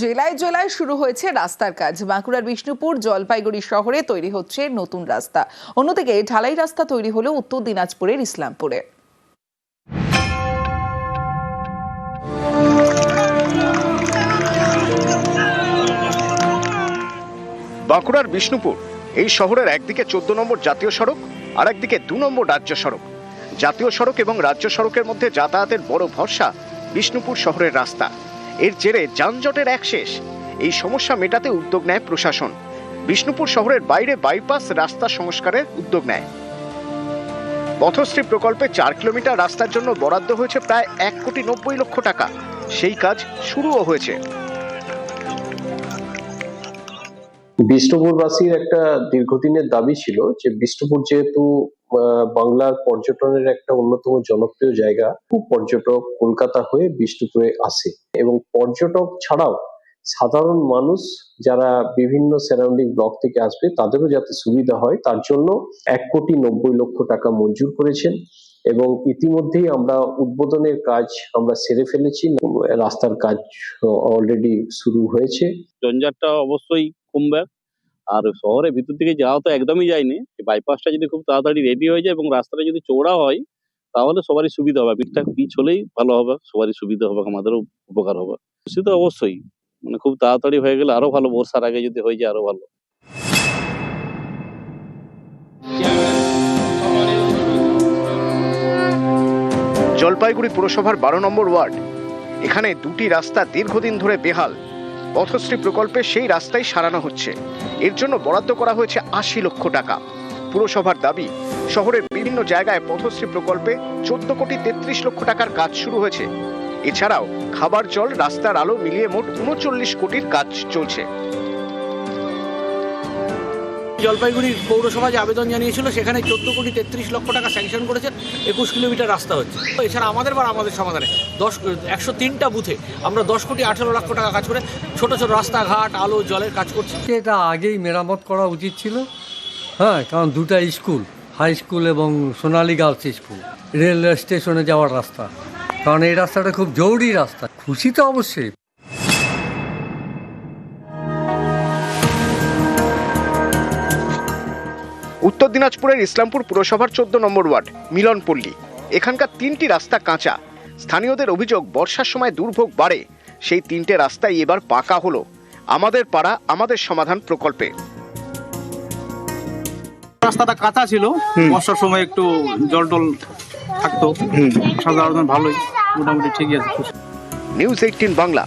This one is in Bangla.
জেলায় জেলায় শুরু হয়েছে রাস্তার কাজ। বাঁকুড়ার বিষ্ণুপুর জলপাইগুড়ি শহরে তৈরি হচ্ছে নতুন রাস্তা। অন্যদিকে ঢালাই রাস্তা তৈরি হলো উত্তর দিনাজপুরের ইসলামপুরে। বাঁকুড়ার বিষ্ণুপুর এই শহরের একদিকে 14 নম্বর জাতীয় সড়ক আর একদিকে 2 নম্বর রাজ্য সড়ক। জাতীয় সড়ক এবং রাজ্য সড়কের মধ্যে যাতায়াতের বড় ভরসা বিষ্ণুপুর শহরের রাস্তা। এর জেরে যানজটের এক শেষ। এই সমস্যা মেটাতে উদ্যোগ নেয় প্রশাসন। বিষ্ণুপুর শহরের বাইরে বাইপাস রাস্তা সংস্কারের উদ্যোগ নেয়। পথশ্রী প্রকল্পে 4 কিলোমিটার রাস্তার জন্য বরাদ্দ হয়েছে প্রায় 1,90,00,000 টাকা। সেই কাজ শুরুও হয়েছে। বিষ্ণুপুরবাসীর একটা দীর্ঘদিনের দাবি ছিল যে বিষ্ণুপুর যেহেতু বাংলার পর্যটনের একটা অন্যতম জনপ্রিয় জায়গা, খুব পর্যটক কলকাতা হয়ে বিষ্ণুপুরে আসে এবং পর্যটক ছাড়াও সাধারণ মানুষ যারা বিভিন্ন সারাউন্ডিং ব্লক থেকে আসবে তাদেরও যাতে সুবিধা হয় তার জন্য 1,90,00,000 টাকা মঞ্জুর করেছেন এবং ইতিমধ্যেই আমরা উদ্বোধনের কাজ আমরা সেরে ফেলেছি। রাস্তার কাজ অলরেডি শুরু হয়েছে। জঞ্জাটটা অবশ্যই কমবে। আর শহরের ভিতর দিকে যাওয়া তো একদমই যায়নি। বাইপাসটা যদি খুব তাড়াতাড়ি রেডি হয়ে যায় এবং রাস্তাটা যদি চওড়া হয় তাহলে সবারই সুবিধা হবে। ঠিকঠাক পিচ হলেই ভালো হবে, সবারই সুবিধা হবে, আমাদেরও উপকার হবে। খুশি তো অবশ্যই, মানে খুব তাড়াতাড়ি হয়ে গেলে আরো ভালো, বর্ষার আগে যদি হয়ে যায় আরো ভালো। জলপাইগুড়ি পুরসভার 12 নম্বর ওয়ার্ড, এখানে দুটি রাস্তা দীর্ঘদিন ধরে বেহাল। পথশ্রী প্রকল্পে সেই রাস্তাই সারানো হচ্ছে। এর জন্য বরাদ্দ করা হয়েছে 80 লক্ষ টাকা। পুরসভার দাবি, শহরের বিভিন্ন জায়গায় পথশ্রী প্রকল্পে 14,33,00,000 টাকার কাজ শুরু হয়েছে। এছাড়াও খাবার জল, রাস্তার আলো মিলিয়ে মোট 39 কোটির কাজ চলছে। জলপাইগুড়ি পৌরসভা যে আবেদন জানিয়েছিল সেখানে 14,33,00,000 টাকা স্যাংশন করেছেন। 21 কিলোমিটার রাস্তা হচ্ছে। এছাড়া আমাদের সমাধানে 103টা বুথে আমরা 10,18,00,000 টাকা কাজ করে ছোট ছোট রাস্তাঘাট, আলো, জলের কাজ করছি। এটা আগেই মেরামত করা উচিত ছিল। হ্যাঁ, কারণ দুটা স্কুল, হাই স্কুল এবং সোনালী গার্লস স্কুল, রেল স্টেশনে যাওয়ার রাস্তা, কারণ এই রাস্তাটা খুব জরুরি রাস্তা। খুশি তো অবশ্যই। উত্তর দিনাজপুরের ইসলামপুর পুরসভার 14 নম্বর ওয়ার্ড মিলনপল্লী, এখানকার 3টি রাস্তা কাঁচা। স্থানীয়দের অভিযোগ, বর্ষার সময় দুর্ভোগ বাড়ে। সেই 3টে রাস্তাই এবার পাকা হলো আমাদের পাড়া আমাদের সমাধান প্রকল্পে। রাস্তাটা কাঁচা ছিল, বর্ষার সময় একটু জল টল থাকতো, সাধারণত ভালোই, মোটামুটি ঠিকই আছে। নিউজ 18 বাংলা।